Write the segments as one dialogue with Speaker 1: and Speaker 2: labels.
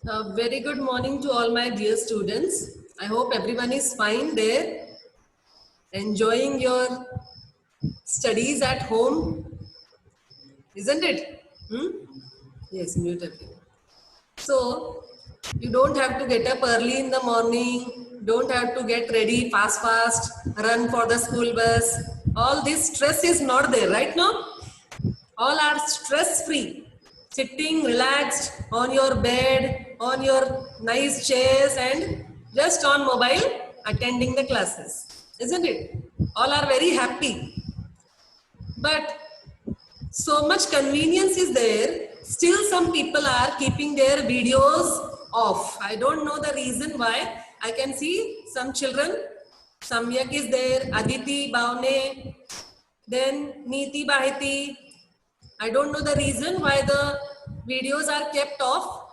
Speaker 1: A very good morning to all my dear students. I hope everyone is fine there, enjoying your studies at home, isn't it? Hmm? Yes, mute everyone. So, you don't have to get up early in the morning, don't have to get ready fast, run for the school bus. All this stress is not there, right now? All are stress free, sitting relaxed on your bed, on your nice chairs, and just on mobile attending the classes, isn't it? All are very happy, but so much convenience is there, still some people are keeping their videos off. I don't know the reason why. I can see some children, Samyak is there, Aditi, Bhavne, then Neeti, Bahiti. I don't know the reason why the videos are kept off.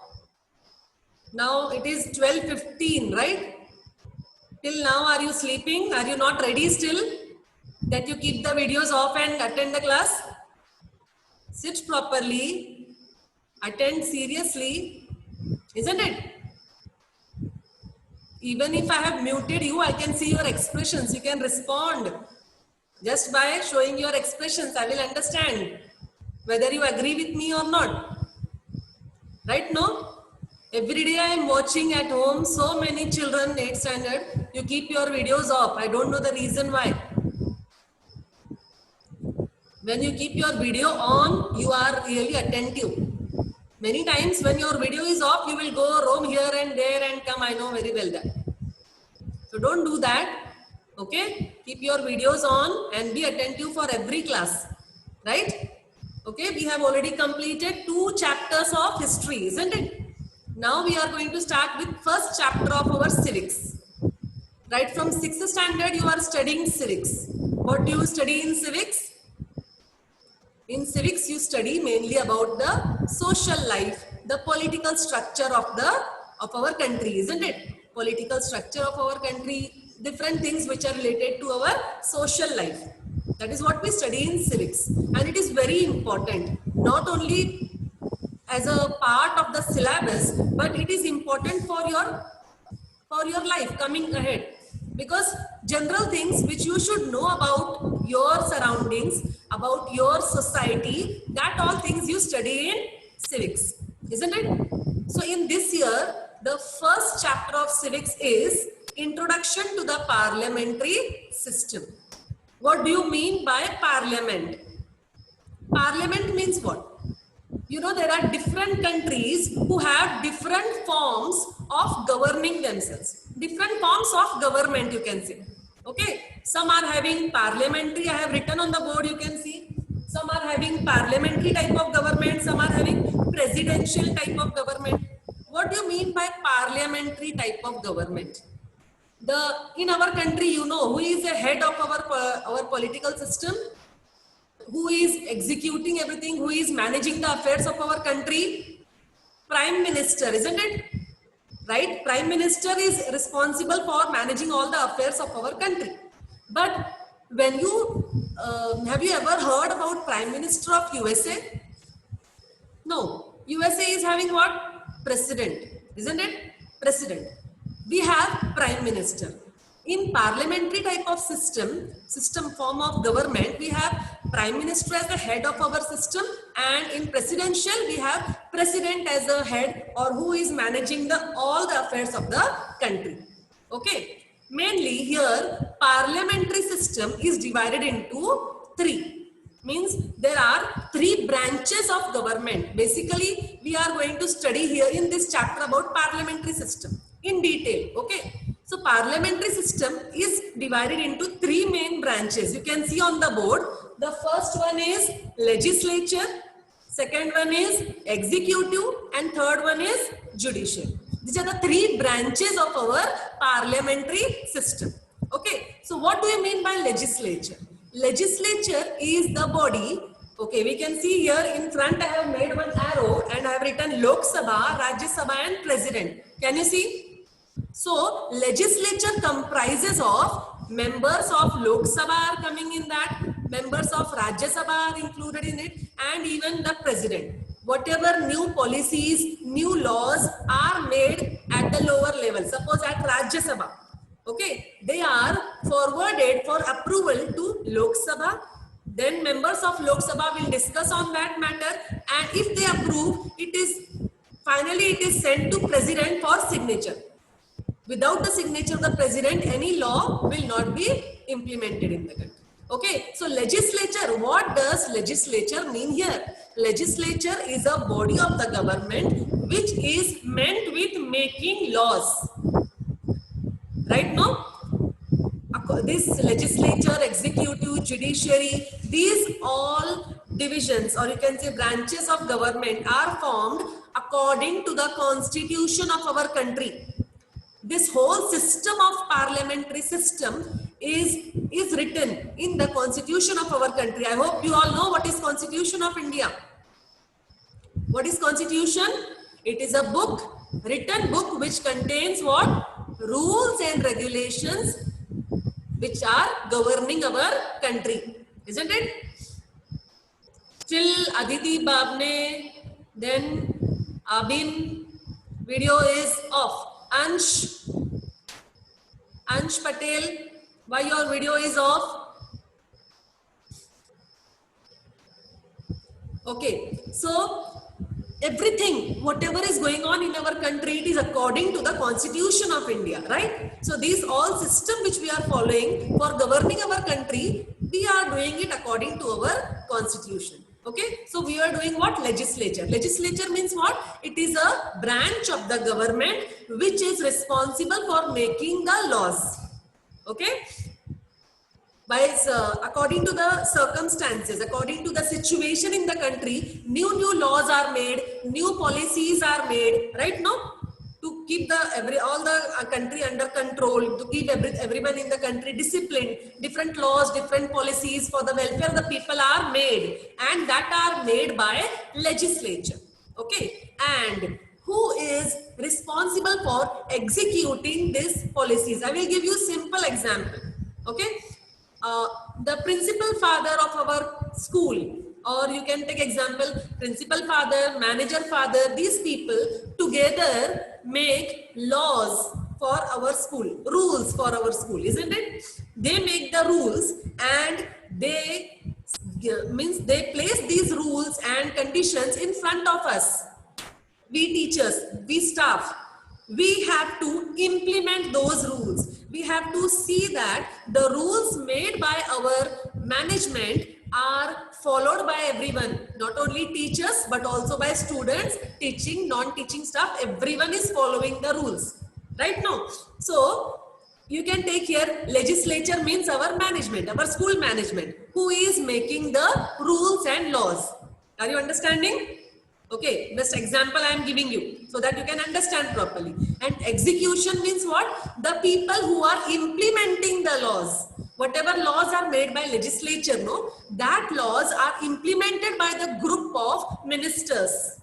Speaker 1: Now it is 12:15, right? Till now, are you sleeping? Are you not ready still? That you keep the videos off and attend the class? Sit properly, attend seriously, isn't it? Even if I have muted you, I can see your expressions. You can respond. Just by showing your expressions, I will understand whether you agree with me or not. Right now? Every day I am watching at home so many children, 8th standard, you keep your videos off. I don't know the reason why. When you keep your video on, you are really attentive. Many times when your video is off, you will go roam here and there and come. I know very well that. So don't do that. Okay? Keep your videos on and be attentive for every class. Right? Okay, we have already completed 2 chapters of history, isn't it? Now we are going to start with first chapter of our civics. Right from 6th standard, you are studying civics. What do you study in civics? In civics, you study mainly about the social life, the political structure of our country, isn't it? Political structure of our country, different things which are related to our social life. That is what we study in civics, and it is very important, not only as a part of the syllabus, but it is important for your life coming ahead, because general things which you should know about your surroundings, about your society, that all things you study in civics, isn't it? So in this year, the first chapter of civics is Introduction to the Parliamentary System. What do you mean by parliament? Parliament means what? You know, there are different countries who have different forms of governing themselves. Different forms of government, you can say. Okay, some are having parliamentary, I have written on the board, you can see. Some are having parliamentary type of government, some are having presidential type of government. What do you mean by parliamentary type of government? In our country, you know, who is the head of our political system? Who is executing everything, who is managing the affairs of our country? Prime Minister, isn't it? Right? Prime Minister is responsible for managing all the affairs of our country. But when have you ever heard about Prime Minister of USA? No. USA is having what? President, isn't it? President. We have Prime Minister. In parliamentary type of system form of government, we have Prime Minister as the head of our system, and in presidential, we have President as the head, or who is managing all the affairs of the country. Okay. Mainly here, parliamentary system is divided into 3. Means there are 3 branches of government. Basically, we are going to study here in this chapter about parliamentary system in detail. Okay. So parliamentary system is divided into 3 main branches. You can see on the board. The first one is legislature, second one is executive, and third one is judicial. These are the 3 branches of our parliamentary system. Okay. So what do you mean by legislature? Legislature is the body. Okay, we can see here in front I have made one arrow and I have written Lok Sabha, Rajya Sabha and President. Can you see? So, legislature comprises of members of Lok Sabha are coming in that, members of Rajya Sabha are included in it, and even the president. Whatever new policies, new laws are Rajya Sabha. Okay, they are forwarded for approval to Lok Sabha. Then members of Lok Sabha will discuss on that matter, and if they approve, finally it is sent to President for signature. Without the signature of the President, any law will not be implemented in the country. Okay, so legislature, what does legislature mean here? Legislature is a body of the government which is meant with making laws. Right now, this legislature, executive, judiciary, these all divisions, or you can say branches of government, are formed according to the constitution of our country. This whole system of parliamentary system is written in the constitution of our country. I hope you all know what is Constitution of India. What is Constitution? It is a book, written book, which contains what? Rules and regulations which are governing our country, isn't it? Still Aditi Babne, then Abin, video is off. Ansh Patel, why your video is off? Okay, so everything, whatever is going on in our country, it is according to the Constitution of India, right? So these all system which we are following for governing our country, we are doing it according to our Constitution. Okay, so we are doing what? Legislature. Legislature means what? It is a branch of the government which is responsible for making the laws. Okay, according to the circumstances, according to the situation in the country, new laws are made, new policies are made, right? No, to keep all the country under control, to keep everyone in the country disciplined. Different laws, different policies for the welfare of the people are made, and that are made by legislature. Okay, and who is responsible for executing these policies? I will give you simple example. Okay, the principal father of our school, or you can take example, principal father, manager father, these people together make laws for our school, rules for our school, isn't it? They make the rules, and they place these rules and conditions in front of us. We teachers, we staff, we have to implement those rules. We have to see that the rules made by our management are followed by everyone, not only teachers but also by students, teaching, non-teaching staff. Everyone is following the rules, right? Now, so you can take here, legislature means our management, our school management, who is making the rules and laws. Are you understanding? Okay, best example I am giving you so that you can understand properly. And execution means what? The people who are implementing the laws. Whatever laws are made by legislature, no, that laws are implemented by the group of ministers.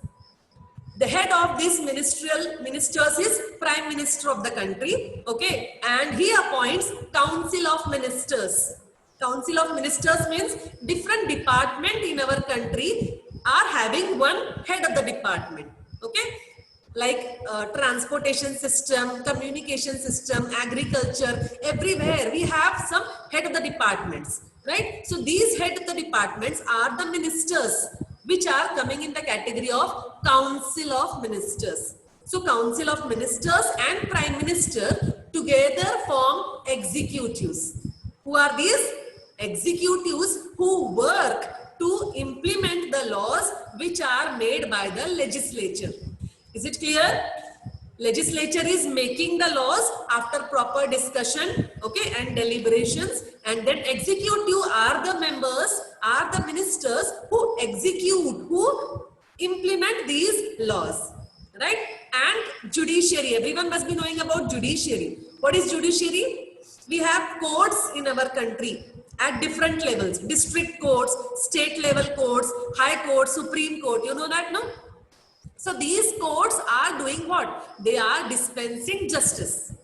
Speaker 1: The head of these ministers is Prime Minister of the country, okay, and he appoints Council of Ministers. Council of Ministers means different department in our country are having one head of the department, okay, like transportation system, communication system, agriculture, everywhere we have some head of the departments, right? So these head of the departments are the ministers, which are coming in the category of Council of Ministers. So Council of Ministers and Prime Minister together form executives. Who are these? Executives who work to implement the laws which are made by the legislature. Is it clear? Legislature is making the laws after proper discussion, okay, and deliberations, and then executive are the members, are the ministers who execute, who implement these laws, right? And judiciary, everyone must be knowing about judiciary. What is judiciary? We have courts in our country at different levels, district courts, state level courts, high court, supreme court, you know that, no? So these courts are doing what? They are dispensing justice.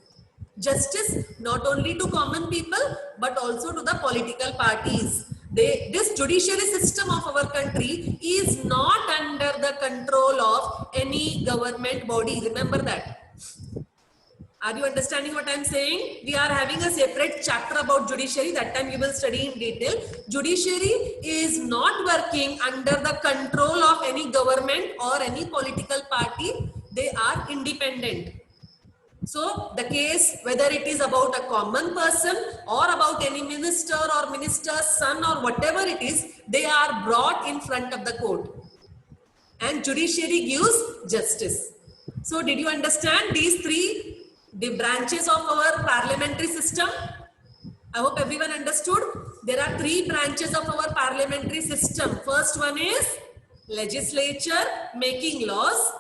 Speaker 1: Justice not only to common people but also to the political parties. This judiciary system of our country is not under the control of any government body. Remember that. Are you understanding what I'm saying? We are having a separate chapter about judiciary. That time you will study in detail. Judiciary is not working under the control of any government or any political party. They are independent. So the case, whether it is about a common person or about any minister or minister's son or whatever it is, they are brought in front of the court. And judiciary gives justice. So did you understand these three the branches of our parliamentary system? I hope everyone understood. There are three branches of our parliamentary system. First one is legislature, making laws,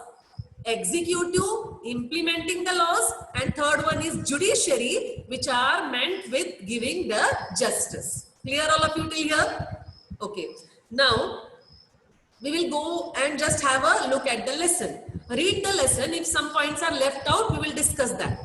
Speaker 1: executive, implementing the laws, and third one is judiciary, which are meant with giving the justice. Clear all of you till here? Okay. Now, we will go and just have a look at the lesson. Read the lesson. If some points are left out, we will discuss that.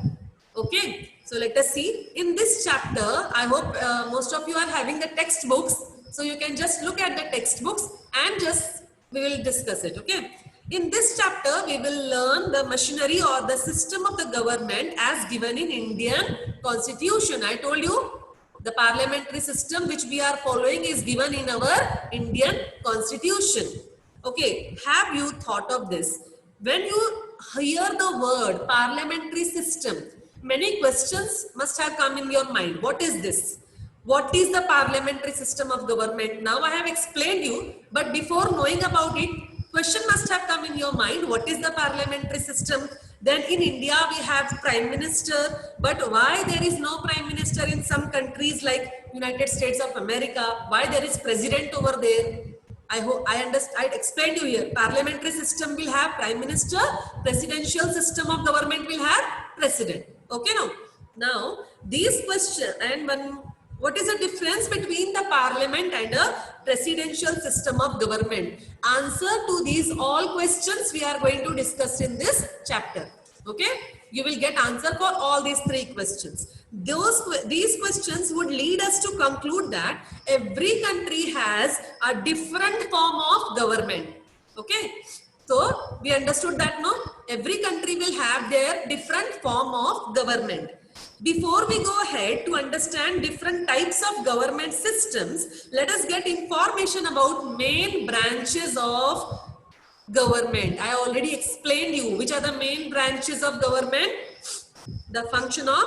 Speaker 1: Okay. So let us see. In this chapter, I hope most of you are having the textbooks. So you can just look at the textbooks and just we will discuss it. Okay. In this chapter, we will learn the machinery or the system of the government as given in Indian Constitution. I told you the parliamentary system which we are following is given in our Indian Constitution. Okay, have you thought of this? When you hear the word parliamentary system, many questions must have come in your mind. What is this? What is the parliamentary system of government? Now I have explained you, but before knowing about it, question must have come in your mind. What is the parliamentary system? Then in India we have prime minister, but why there is no prime minister in some countries like United States of America? Why there is president over there? I hope I understand. I explained you here. Parliamentary system will have prime minister. Presidential system of government will have president. Okay, now these questions and one. What is the difference between the parliament and a presidential system of government? Answer to these all questions we are going to discuss in this chapter. Okay, you will get answer for all these three questions. These questions would lead us to conclude that every country has a different form of government. Okay, so we understood that, no? Every country will have their different form of government. Before we go ahead to understand different types of government systems, let us get information about main branches of government. I already explained you which are the main branches of government. The function of,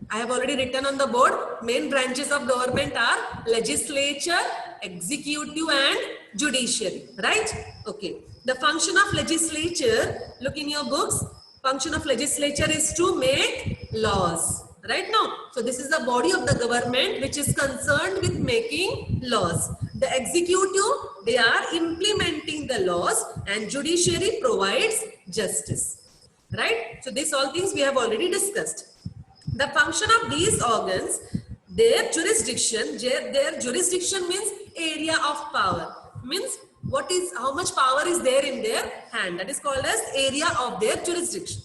Speaker 1: I have already written on the board, main branches of government are legislature, executive and judiciary, right? Okay. The function of legislature, look in your books. Function of legislature is to make laws, right? Now, so this is the body of the government which is concerned with making laws. The executive, they are implementing the laws, and judiciary provides justice, right? So these all things we have already discussed. The function of these organs, their jurisdiction means area of power, means what is, how much power is there in their hand, that is called as area of their jurisdiction.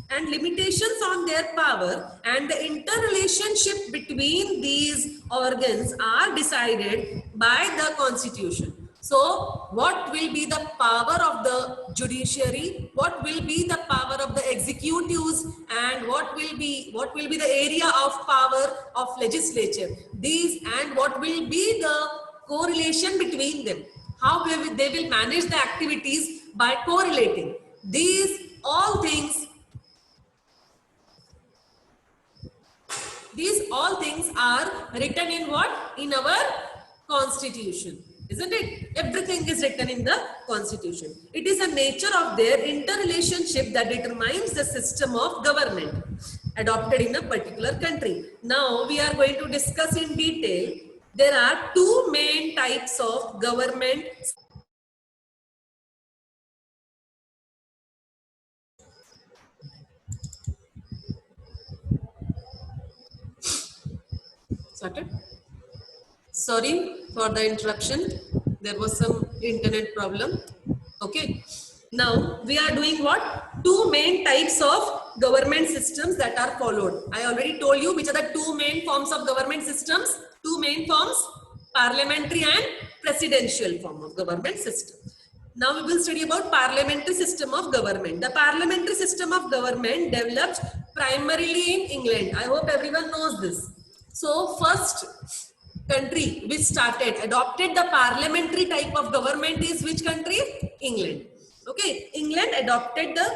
Speaker 1: And limitations on their power and the interrelationship between these organs are decided by the Constitution. So what will be the power of the judiciary, what will be the power of the executives, and what will be the area of power of legislature, these, and what will be the correlation between them, how they will manage the activities by correlating. These all things are written in what? In our Constitution, isn't it? Everything is written in the Constitution. It is the nature of their interrelationship that determines the system of government adopted in a particular country. Now we are going to discuss in detail. There are two main types of government. Sorted? Sorry for the interruption. There was some internet problem. Okay. Now we are doing what? Two main types of government systems that are followed. I already told you which are the two main forms of government systems. Two main forms, parliamentary and presidential form of government system. Now we will study about parliamentary system of government. The parliamentary system of government developed primarily in England. I hope everyone knows this. So first country which adopted the parliamentary type of government is which country? England. Okay, England adopted the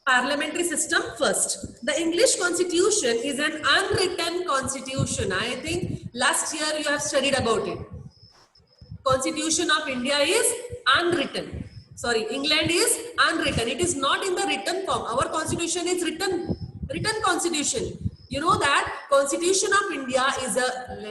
Speaker 1: parliamentary system first. The English constitution is an unwritten constitution. I think last year you have studied about it. Constitution of India is unwritten. Sorry, England is unwritten. It is not in the written form. Our constitution is written constitution. You know that Constitution of India is a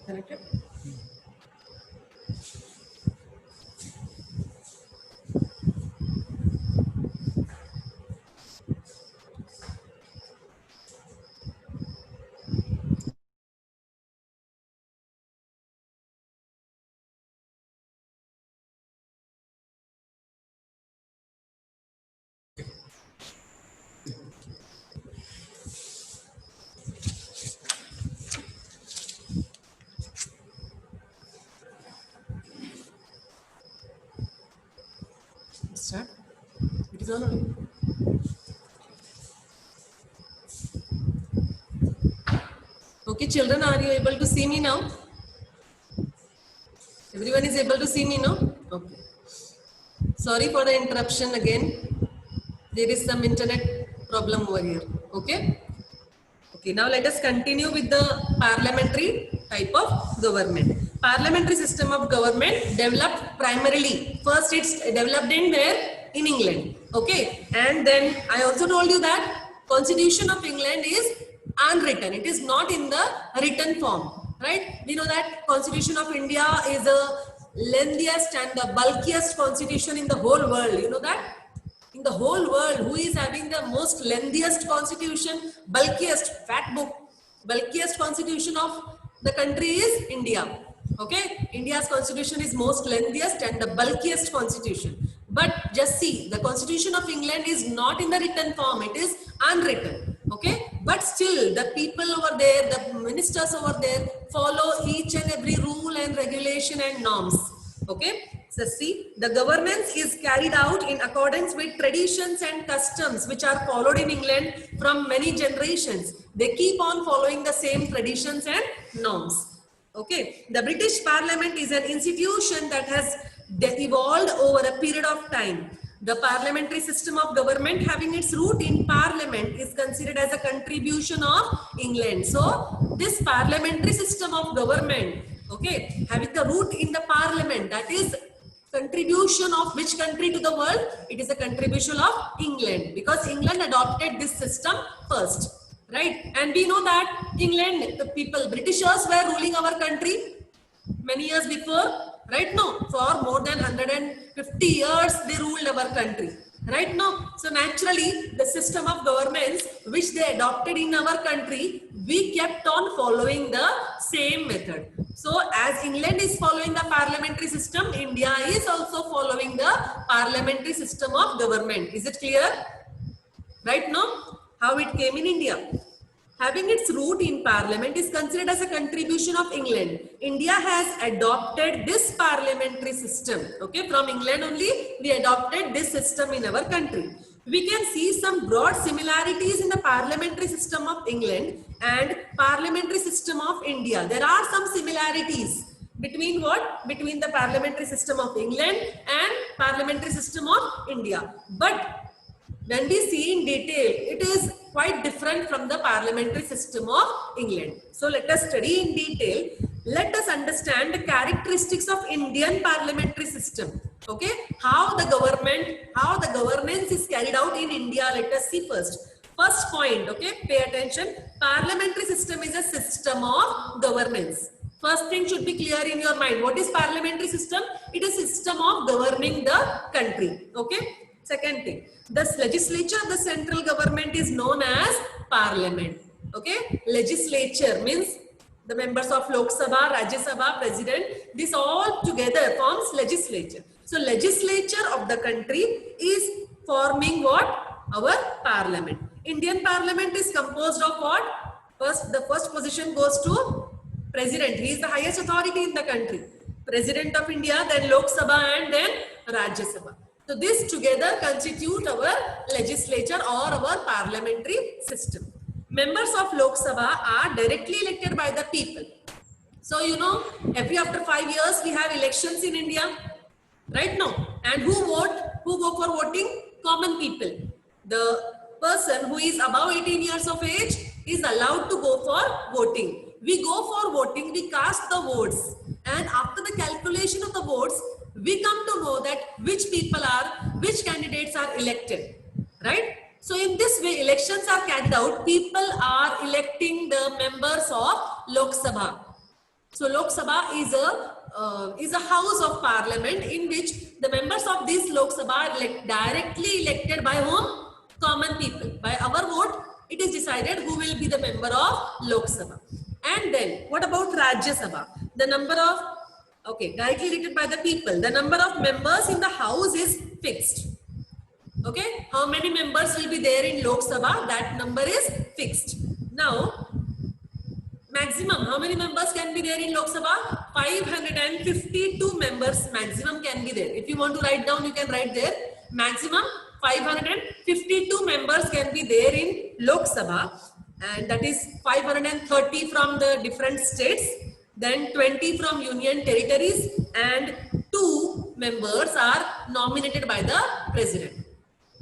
Speaker 1: connected. Start. It is on only. Okay, children, are you able to see me now? Everyone is able to see me now? Okay. Sorry for the interruption again. There is some internet problem over here. Okay. Okay, now let us continue with the parliamentary type of government. Parliamentary system of government developed primarily. First it's developed in where? In England. Okay, and then I also told you that Constitution of England is unwritten. It is not in the written form, right? We know that Constitution of India is the lengthiest and the bulkiest constitution in the whole world. You know that? In the whole world, who is having the most lengthiest constitution, bulkiest, fat book, bulkiest constitution of the country is India. Okay, India's constitution is most lengthiest and the bulkiest constitution. But just see, the Constitution of England is not in the written form, it is unwritten. Okay, but still the people over there, the ministers over there follow each and every rule and regulation and norms. Okay, so see, the governance is carried out in accordance with traditions and customs which are followed in England from many generations. They keep on following the same traditions and norms. Okay, the British Parliament is an institution that has evolved over a period of time. The parliamentary system of government having its root in Parliament is considered as a contribution of England. So, this parliamentary system of government, okay, having the root in the Parliament, that is Contribution of which country to the world? It is a contribution of England, because England adopted this system first, right? And we know that England, the people, Britishers were ruling our country many years before, right? No, for more than 150 years they ruled our country, right? No, so naturally the system of governments which they adopted in our country, we kept on following the same method. So as England is following the parliamentary system, India is also following the parliamentary system of government. Is it clear? Right now, how it came in India. Having its root in parliament is considered as a contribution of England. India has adopted this parliamentary system. Okay, from England only we adopted this system in our country. We can see some broad similarities in the parliamentary system of England and parliamentary system of India. There are some similarities between what? Between the parliamentary system of England and parliamentary system of India. But when we see in detail, it is quite different from the parliamentary system of England. So let us study in detail. Let us understand the characteristics of Indian parliamentary system. Okay, how the governance is carried out in India. Let us see first. First point, okay, pay attention. Parliamentary system is a system of governance. First thing should be clear in your mind. What is parliamentary system? It is a system of governing the country. Okay. Second thing, the legislature of the central government is known as parliament. Okay, legislature means the members of Lok Sabha, Rajya Sabha, president, this all together forms legislature. So legislature of the country is forming what? Our parliament. Indian parliament is composed of what? First, the first position goes to president. He is the highest authority in the country. President of India, then Lok Sabha and then Rajya Sabha. So this together constitute our legislature or our parliamentary system. Members of Lok Sabha are directly elected by the people. So you know, every after 5 years we have elections in India, right now. And who vote? Who go for voting? Common people. The person who is above 18 years of age is allowed to go for voting. We go for voting, we cast the votes, and after the calculation of the votes, we come to know that which candidates are elected, right? So in this way, elections are carried out. People are electing the members of Lok Sabha. So Lok Sabha is a house of parliament in which the members of this Lok Sabha are directly elected by whom? Common people. By our vote, it is decided who will be the member of Lok Sabha. And then, what about Rajya Sabha? The number of, okay, directly elected by the people. The number of members in the house is fixed. Okay, how many members will be there in Lok Sabha? That number is fixed. Now, maximum, how many members can be there in Lok Sabha? 552 members maximum can be there. If you want to write down, you can write there. Maximum 552 members can be there in Lok Sabha. And that is 530 from the different states, then 20 from union territories, and 2 members are nominated by the president.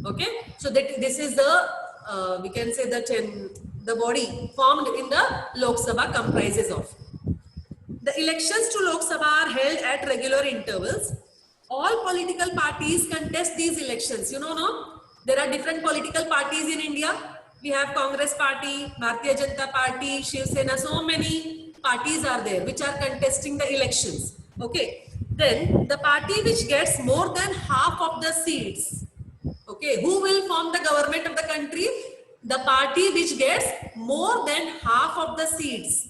Speaker 1: Okay, so that this is the we can say that the body formed in the Lok Sabha comprises of. The elections to Lok Sabha are held at regular intervals. All political parties contest these elections. You know, no? There are different political parties in India. We have Congress Party, Bharatiya Janata Party, Shiv Sena, so many parties are there which are contesting the elections. Okay, then the party which gets more than half of the seats, okay, who will form the government of the country? The party which gets more than half of the seats,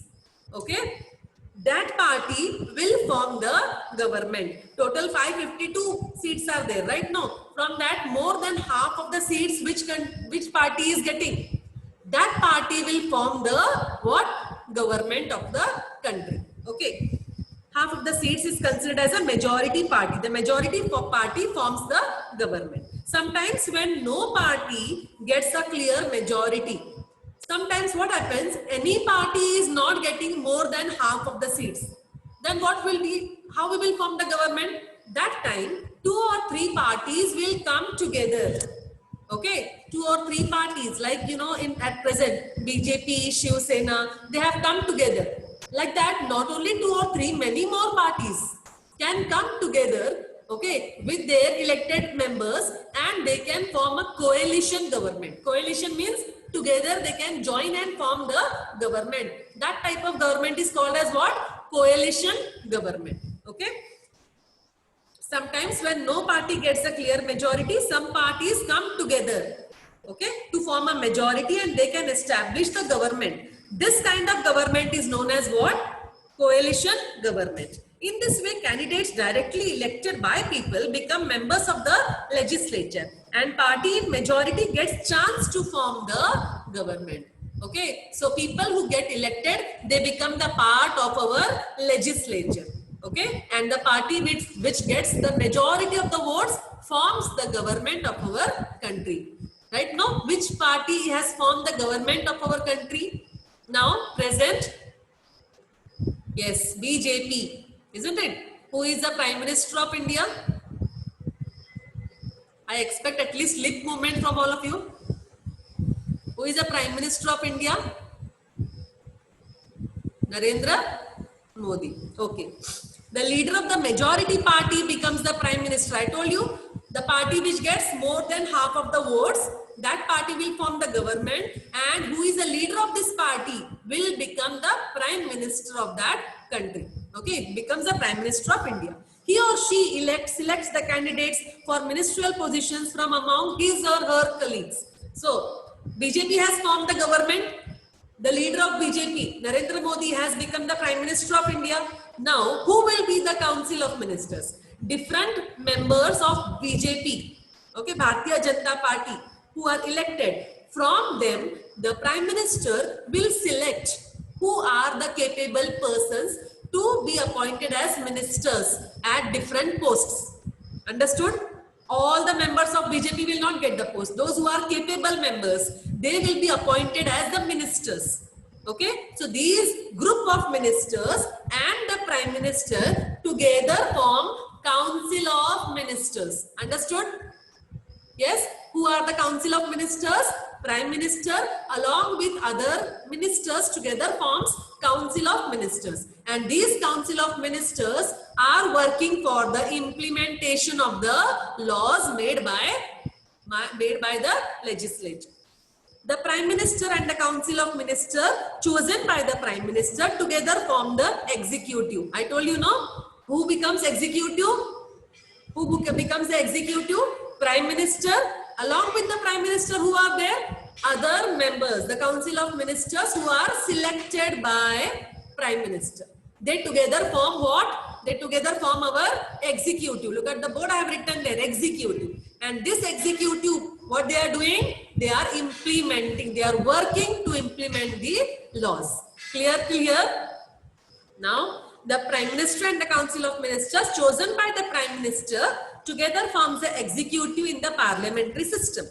Speaker 1: okay, that party will form the government. Total 552 seats are there right now. From that, more than half of the seats which party is getting, that party will form the what? Government of the country. Okay, half of the seats is considered as a majority party. The majority party forms the government. Sometimes when no party gets a clear majority, sometimes what happens, any party is not getting more than half of the seats, then what will be, how we will form the government? That time 2 or 3 parties will come together. Okay, 2 or 3 parties, like you know, at present BJP, Shiv Sena, they have come together. Like that, not only 2 or 3, many more parties can come together, okay, with their elected members, and they can form a coalition government. Coalition means together they can join and form the government. That type of government is called as what? Coalition government. Okay. Sometimes when no party gets a clear majority, some parties come together, okay, to form a majority and they can establish the government. This kind of government is known as what? Coalition government. In this way, candidates directly elected by people become members of the legislature, and party in majority gets chance to form the government. Okay, so people who get elected, they become the part of our legislature. Okay, and the party which gets the majority of the votes forms the government of our country. Right now, which party has formed the government of our country? Now, present? Yes, BJP, isn't it? Who is the Prime Minister of India? I expect at least lip movement from all of you. Who is the Prime Minister of India? Narendra Modi. Okay. The leader of the majority party becomes the Prime Minister. I told you, the party which gets more than half of the votes, that party will form the government, and who is the leader of this party will become the Prime Minister of that country. Okay, becomes the Prime Minister of India. He or she selects the candidates for ministerial positions from among his or her colleagues. So, BJP has formed the government. The leader of BJP, Narendra Modi, has become the Prime Minister of India. Now, who will be the Council of Ministers? Different members of BJP, okay, Bharatiya Janata Party, who are elected. From them, the Prime Minister will select who are the capable persons to be appointed as ministers at different posts. Understood? All the members of BJP will not get the post. Those who are capable members, they will be appointed as the ministers. Okay, so these group of ministers and the Prime Minister together form Council of Ministers. Understood? Yes, who are the Council of Ministers? Prime Minister along with other ministers together forms Council of Ministers. And these Council of Ministers are working for the implementation of the laws made by the legislature. The Prime Minister and the Council of Ministers chosen by the Prime Minister together form the executive. I told you, no? Who becomes executive? Who becomes the executive? Prime Minister. Along with the Prime Minister, who are there? Other members, the Council of Ministers who are selected by Prime Minister. They together form what? They together form our executive. Look at the board, I have written there, executive. And this executive, what they are doing? They are implementing, they are working to implement the laws. Clear, clear? Now, the Prime Minister and the Council of Ministers chosen by the Prime Minister together forms the executive in the parliamentary system.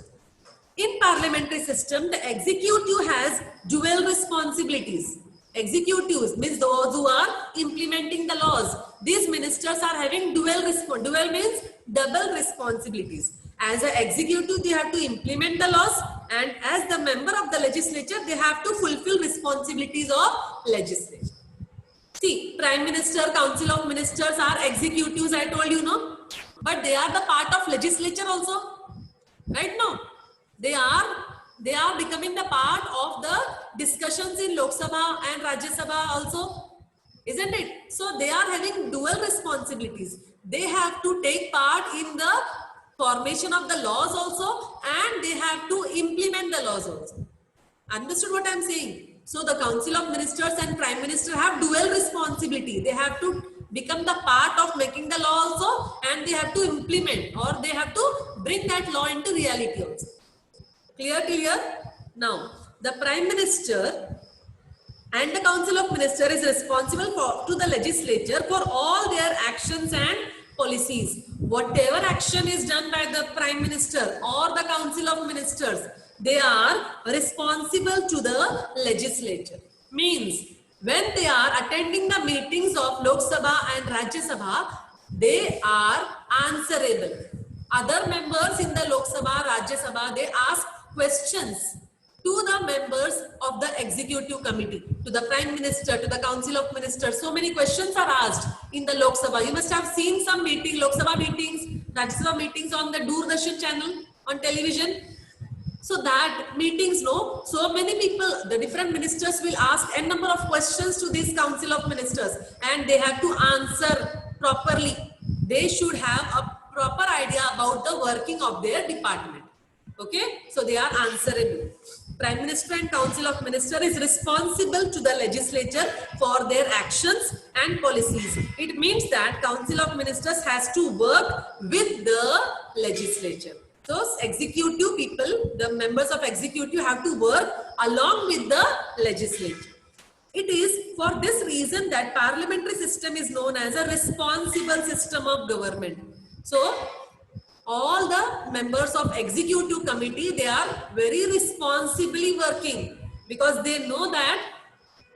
Speaker 1: In parliamentary system, the executive has dual responsibilities. Executives means those who are implementing the laws. These ministers are having dual means double responsibilities. As an executive, they have to implement the laws, and as the member of the legislature, they have to fulfill responsibilities of legislature. See, Prime Minister, Council of Ministers are executives, I told you, no? But they are the part of legislature also, right? No, they are becoming the part of the discussions in Lok Sabha and Rajya Sabha also, isn't it? So they are having dual responsibilities. They have to take part in the formation of the laws also, and they have to implement the laws also. Understood what I am saying? So the Council of Ministers and Prime Minister have dual responsibility. They have to become the part of making the law also, and they have to implement, or they have to bring that law into reality also. Clear, clear? Now, the Prime Minister and the Council of Ministers is responsible to the legislature for all their actions and policies. Whatever action is done by the Prime Minister or the Council of Ministers, they are responsible to the legislature. Means, when they are attending the meetings of Lok Sabha and Rajya Sabha, they are answerable. Other members in the Lok Sabha, Rajya Sabha, they ask questions to the members of the executive committee, to the Prime Minister, to the Council of Ministers. So many questions are asked in the Lok Sabha. You must have seen some Lok Sabha meetings, Rajya Sabha meetings on the Doordarshan channel on television. So that meetings, no, so many people, the different ministers will ask n number of questions to this Council of Ministers, and they have to answer properly. They should have a proper idea about the working of their department. Okay, so they are answerable. Prime Minister and Council of Ministers is responsible to the legislature for their actions and policies. It means that Council of Ministers has to work with the legislature. So executive people, the members of executive have to work along with the legislature. It is for this reason that parliamentary system is known as a responsible system of government. So all the members of executive committee, they are very responsibly working because they know that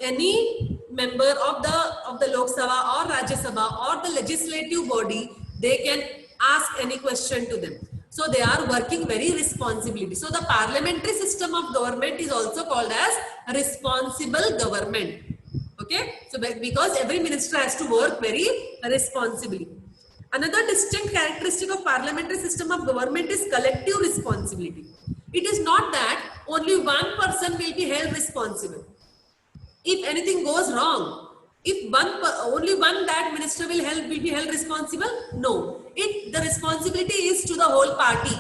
Speaker 1: any member of the Lok Sabha or Rajya Sabha or the legislative body, they can ask any question to them. So they are working very responsibly. So the parliamentary system of government is also called as responsible government. Okay, so because every minister has to work very responsibly. Another distinct characteristic of parliamentary system of government is collective responsibility. It is not that only one person will be held responsible. If anything goes wrong, if only one that minister will be held responsible, no. The responsibility is to the whole party.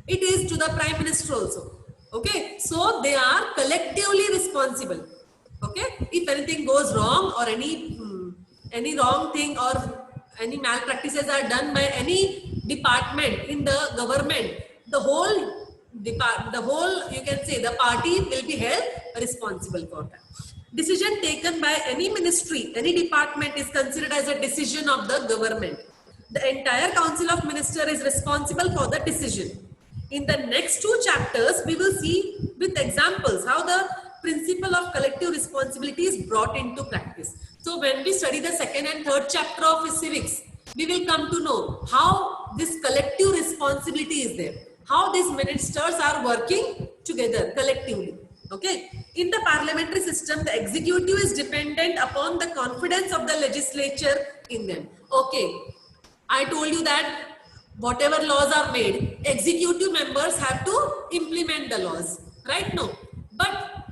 Speaker 1: It is to the Prime Minister also. Okay, so they are collectively responsible. Okay, if anything goes wrong or any wrong thing or any malpractices are done by any department in the government, the whole you can say the party will be held responsible for that. Decision taken by any ministry, any department is considered as a decision of the government. The entire Council of Ministers is responsible for the decision. In the next two chapters, we will see with examples how the principle of collective responsibility is brought into practice. So when we study the second and third chapter of civics, we will come to know how this collective responsibility is there, how these ministers are working together collectively. Okay, in the parliamentary system, the executive is dependent upon the confidence of the legislature in them. Okay, I told you that whatever laws are made, executive members have to implement the laws, right? No, but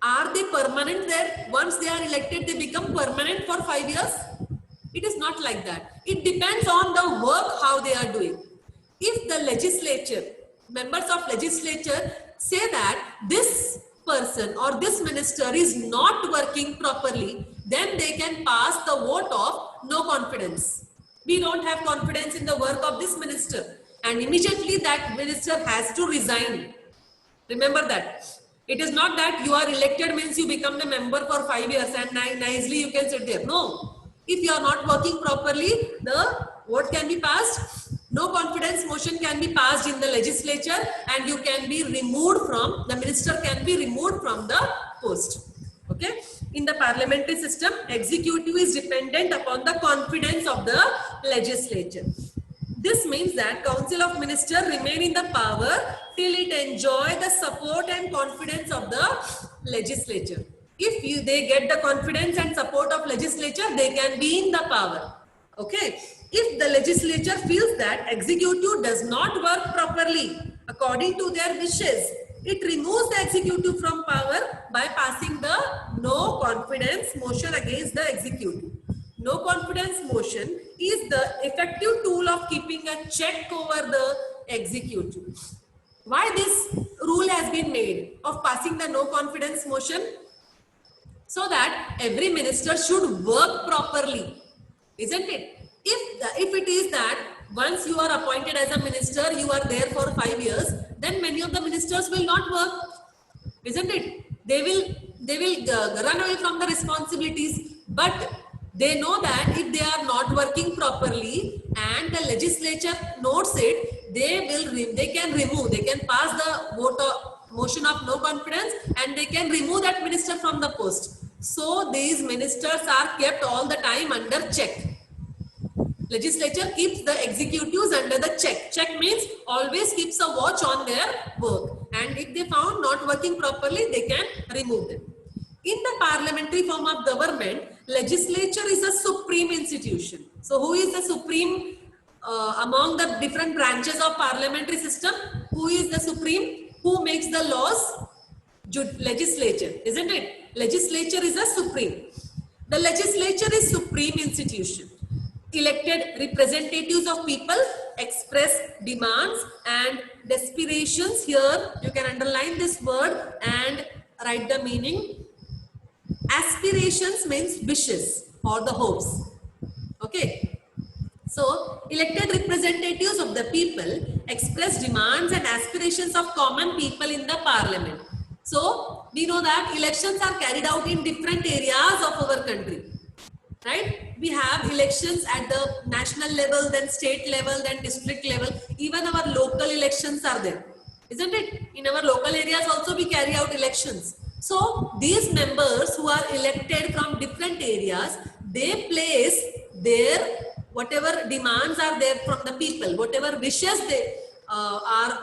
Speaker 1: are they permanent there? Once they are elected, they become permanent for 5 years? It is not like that. It depends on the work, how they are doing. If the legislature, members of legislature say that this person or this minister is not working properly, then they can pass the vote of no confidence. We don't have confidence in the work of this minister, and immediately that minister has to resign. Remember that. It is not that you are elected means you become the member for 5 years and nicely you can sit there. No. If you are not working properly, the vote can be passed. No confidence motion can be passed in the legislature and you can be removed from, the minister can be removed from the post. Okay. In the parliamentary system, executive is dependent upon the confidence of the legislature. This means that Council of Ministers remain in the power till it enjoy the support and confidence of the legislature. If they get the confidence and support of legislature, they can be in the power. Okay. If the legislature feels that executive does not work properly according to their wishes, it removes the executive from power by passing the no confidence motion against the executive. No confidence motion is the effective tool of keeping a check over the executive. Why this rule has been made of passing the no confidence motion? So that every minister should work properly, isn't it? If it is that once you are appointed as a minister, you are there for 5 years, then many of the ministers will not work, isn't it? They will run away from the responsibilities, but they know that if they are not working properly and the legislature notes it, they can pass the motion of no confidence and they can remove that minister from the post. So these ministers are kept all the time under check. Legislature keeps the executives under the check. Check means always keeps a watch on their work. and if they found not working properly, they can remove them. In the parliamentary form of government, legislature is a supreme institution. So who is the supreme among the different branches of parliamentary system? Who is the supreme? Who makes the laws? Legislature, isn't it? Legislature is a supreme. The legislature is supreme institution. Elected representatives of people express demands and aspirations. Here you can underline this word and write the meaning. Aspirations means wishes or the hopes. Okay. So, elected representatives of the people express demands and aspirations of common people in the parliament. So, we know that elections are carried out in different areas of our country. Right? We have elections at the national level, then state level, then district level. Even our local elections are there. Isn't it? In our local areas also we carry out elections. So, these members who are elected from different areas, they place their whatever demands are there from the people, whatever wishes they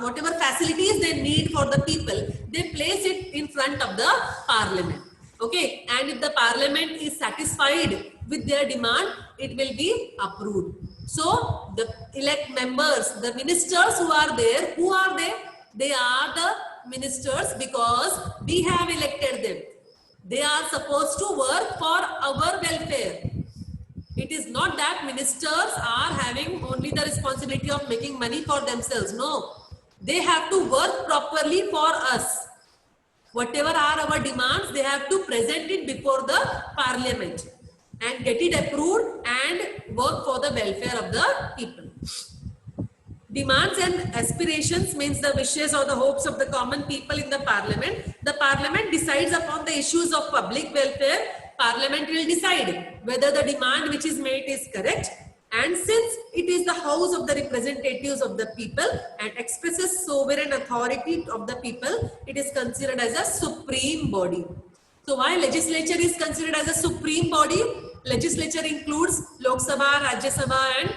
Speaker 1: whatever facilities they need for the people, they place it in front of the parliament. Okay, and if the parliament is satisfied with their demand, it will be approved. So, the elect members, the ministers who are there, who are they? They are the ministers because we have elected them. They are supposed to work for our welfare. It is not that ministers are having only the responsibility of making money for themselves. No, they have to work properly for us. Whatever are our demands, they have to present it before the parliament and get it approved and work for the welfare of the people. Demands and aspirations means the wishes or the hopes of the common people in the parliament. The parliament decides upon the issues of public welfare. Parliament will decide whether the demand which is made is correct, and since it is the house of the representatives of the people and expresses sovereign authority of the people, it is considered as a supreme body. So why legislature is considered as a supreme body? Legislature includes Lok Sabha, Rajya Sabha and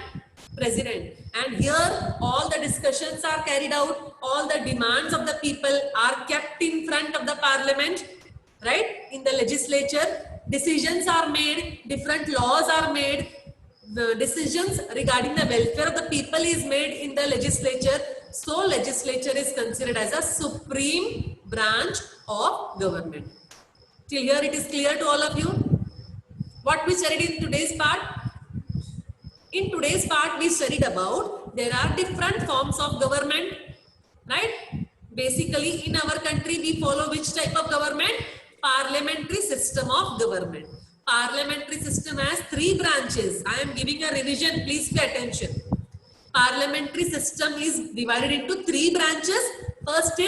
Speaker 1: President, and here all the discussions are carried out, all the demands of the people are kept in front of the parliament, right? In the legislature, decisions are made, different laws are made, the decisions regarding the welfare of the people is made in the legislature. So legislature is considered as a supreme branch of government. Till here it is clear to all of you. What we studied in today's part? In today's part we studied about there are different forms of government, right? Basically in our country we follow which type of government? Parliamentary system of government. Parliamentary system has 3 branches. I am giving a revision, please pay attention. Parliamentary system is divided into 3 branches. First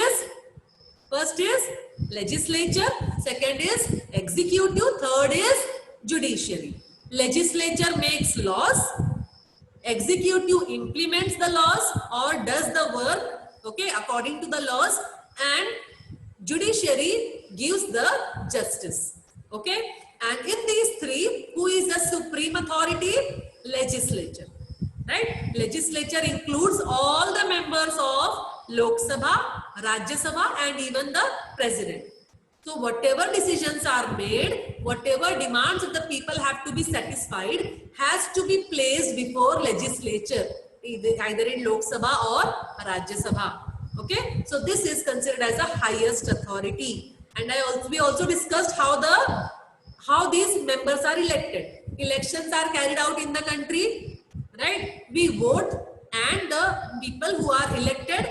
Speaker 1: is legislature, second is executive, third is judiciary. Legislature makes laws, executive implements the laws or does the work, okay, according to the laws, and judiciary gives the justice. Okay, and in these 3, who is the supreme authority? Legislature, right? Legislature includes all the members of Lok Sabha, Rajya Sabha and even the president. So whatever decisions are made, whatever demands of the people have to be satisfied, has to be placed before legislature, either in Lok Sabha or Rajya Sabha. Okay, so this is considered as the highest authority. And we also discussed how these members are elected. Elections are carried out in the country, right? We vote and the people who are elected,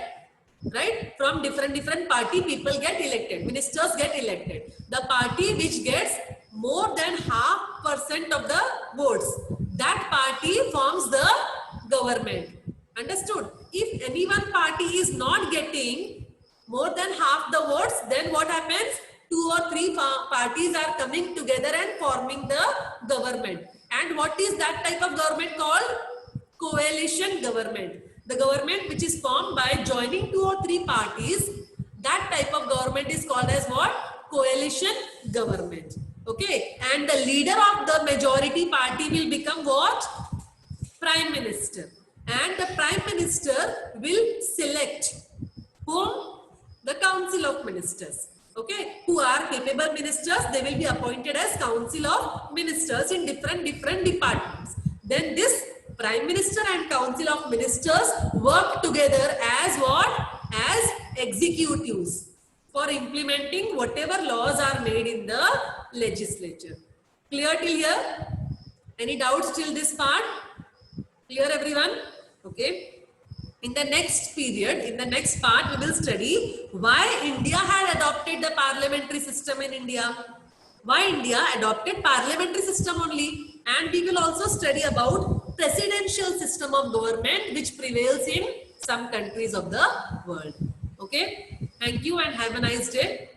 Speaker 1: right, from different party, people get elected, ministers get elected. The party which gets more than 0.5% of the votes, that party forms the government. Understood? If any one party is not getting more than half the votes, then what happens? 2 or 3 parties are coming together and forming the government. And what is that type of government called? Coalition government. The government which is formed by joining 2 or 3 parties, that type of government is called as what? Coalition government. Okay. And the leader of the majority party will become what? Prime Minister. And the Prime Minister will select whom? The Council of Ministers. Okay, who are capable ministers? They will be appointed as Council of Ministers in different departments. Then this Prime Minister and Council of Ministers work together as what? As executives for implementing whatever laws are made in the legislature. Clear till here? Any doubts till this part? Clear everyone? Okay. In the next period, in the next part, we will study why India had adopted the parliamentary system in India. Why India adopted parliamentary system only. And we will also study about presidential system of government which prevails in some countries of the world. Okay. Thank you and have a nice day.